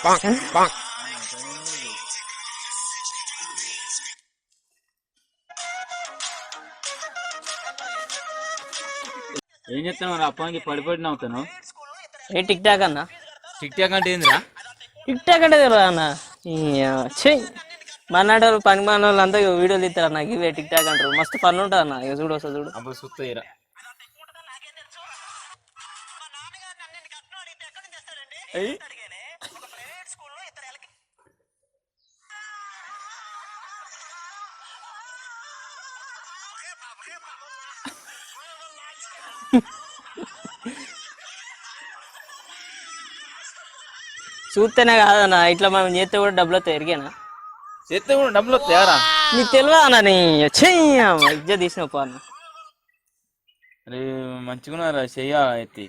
ఏం చెప్తాను మరి అప్పనికి పడిపడి నవ్వుతాను. ఏ టిక్ టాక్ అన్న? టిక్ టాక్ అంటే ఏందిరా? టిక్ టాక్ అంటే తెలియదు అన్న. చెయ్యి మన్నాడు పని మన వాళ్ళు అంతా వీడియోలు ఇస్తారు అన్న, ఇవే టిక్ టాక్ అంటారు. మస్తు పని ఉంటుంది అన్న. ఇక చూడు వస్తా చూడు. అప్పుడు సుత్తయ్యరా చూస్తేనే కాదన్న, ఇట్లా మనం చేస్తే కూడా డబ్బులు వస్తాయి. ఎరిగేనా? చేస్తే కూడా డబ్బులు వస్తాయారా? నీకు తెలియదు అన్న. నీ ఇజ్జ తీసిన పో అన్న. అరే మంచిగున్నారా చెయ్యా ఎత్తి.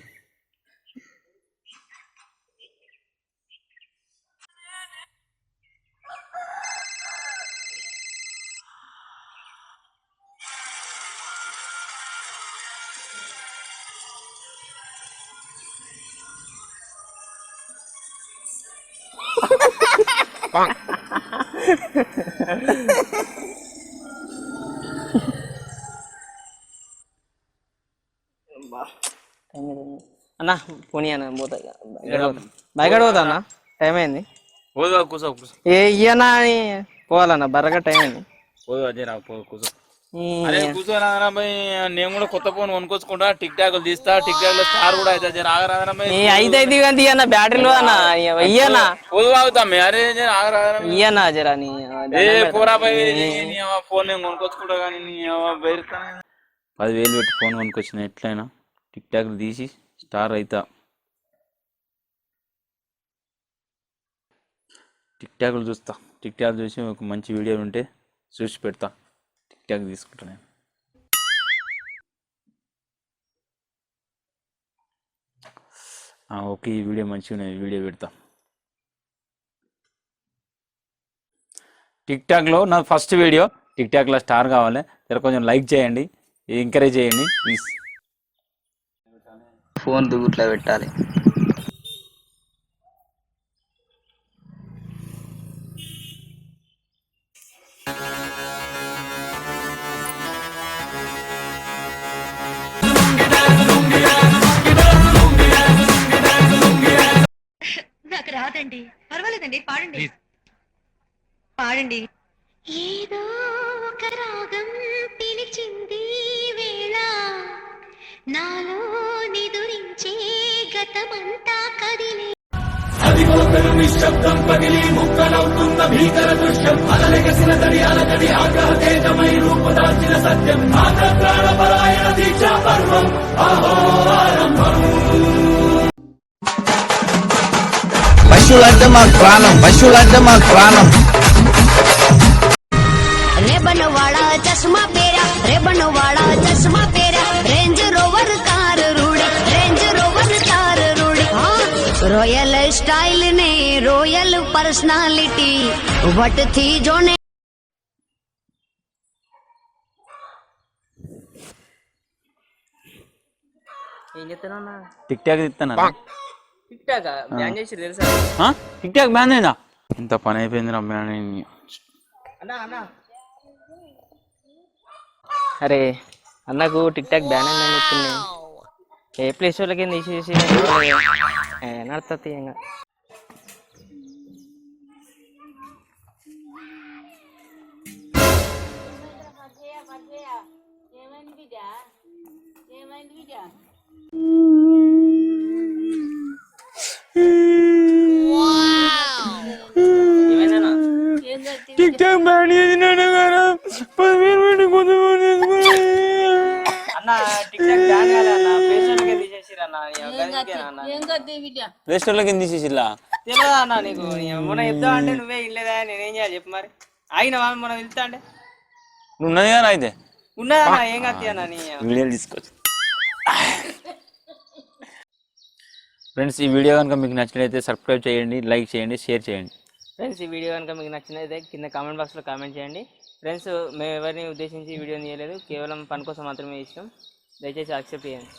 అన్న పోనీ అన్న, పోతా బయట పోతా అన్న. టైం అయింది. పోదు కూర్చో కూర్చో. ఏ ఇయ్యనా అని పోవాలన్న, బర్రగా టైం అయింది. పోదు అదే రా కూర్చో. అరే కూర్చోరా భయ్, నేను కూడా కొత్త ఫోన్ కొనుక్కొచ్చుకుంటా, టిక్ టాక్ తీస్తా, టిక్ టాక్ లో స్టార్ కూడా అయితే ఆగరాదరా భయ్. అయితే కానీ అన్న, బ్యాటరీలో అన్న ఇయ్యనా. పొదు ఆగుతాం అరే ఆగరాదరా ఇయ్యనా జరా. నీ ఏ పోరా భయ్, ఫోన్ నేను కొనుక్కొచ్చుకుంటా కానీ 10,000 పెట్టి ఫోన్ కొనుక్కొచ్చిన, ఎట్లయినా టిక్ టాక్ తీసి స్టార్ అవుతా. టిక్ టాక్లు చూస్తా, టిక్ టాక్ చూసి ఒక మంచి వీడియో ఉంటే చూసి పెడతా, టిక్ టాక్ తీసుకుంటా నేను. ఓకే ఈ వీడియో మంచిగా ఉన్నది, వీడియో పెడతా. టిక్ టాక్లో నా ఫస్ట్ వీడియో, టిక్ టాక్లో స్టార్ కావాలి, కొంచెం లైక్ చేయండి, ఎంకరేజ్ చేయండి ప్లీజ్. ఫోన్ దుగుట్లా పెట్టాలి. నాకు రాదండి, పర్వాలేదండి, పాడండి పాడండి. ఏదో ఒక రాగం పిలిచింది వేళ, నాలో నిదురించే గతమంతా కదిలే. అదిగో నిశ్శబ్దం పగిలి ముక్కలవుతున్న భీకర దృశ్యం, అలలెగసిన దర్యాలకడి ఆగ్రహ తేజమై రూపుదాల్చిన సత్యం, ప్రాణపరాయణ దీక్షా పర్వం అహో ఆరంభం. పశువులంటే మాకు ప్రాణం, పశువులంటే మాకు ప్రాణం. रेबनवाड़ा चश्मा पेरा, रेबनवाड़ा चश्मा पेरा, रेंज रोवर कार रूड़ी, रेंज रोवर कार रूड़ी। रॉयल स्टाइल ने रॉयल पर्सनालिटी वट थी जो ने। ఏం చెప్తానన్నా? టిక్ టాక్ తిస్తానా? టిక్ టాక్ బ్యాన్ చేసి తెలుసా? టిక్ టాక్ బ్యాన్ అయిందా? ఇంత పని అయిపోయింది రా బ్యాన్ అయింది. అరే అన్నకు టిక్ టాక్ బ్యాన్ అయిందని చెప్తున్నాయి. ఏ ప్లే స్టోర్లకి తీసేసి నడుతుంది ఇంకా. టిక్ టాక్ బ్యాన్ చేసినాడు కదా, 10,000 పెట్టి కొంచెం అన్న టిక్ టాక్ బ్యాన్ కాలే అన్న, ప్లే స్టోర్లకి తీసేసిరు అన్న. ప్లే స్టోర్ లోకి తీసేసిల్లా? తెలియదా అన్న నీకు? మొన్న చెప్తా అంటే నువ్వే ఇల్లేదా, నేనేం చేయాలి చెప్పు మరి. అయినా మొన్న వెళ్తా అంటే నువ్వు ఉన్నది కదా అయితే ఉన్నదా అన్న, ఏం కత్తి అన్న నీ వీడియోలు తీసుకోవచ్చు. ఫ్రెండ్స్ ఈ వీడియో కనుక మీకు నచ్చినట్లయితే సబ్స్క్రైబ్ చేయండి, లైక్ చేయండి, షేర్ చేయండి. ఫ్రెండ్స్ ఈ వీడియో కనుక మీకు నచ్చినట్లయితే కింద కామెంట్ బాక్స్లో కామెంట్ చేయండి. ఫ్రెండ్స్ మేము ఎవరిని ఉద్దేశించి వీడియో తీయలేదు, కేవలం పని కోసం మాత్రమే ఇష్టం. దయచేసి యాక్సెప్ట్ చేయండి.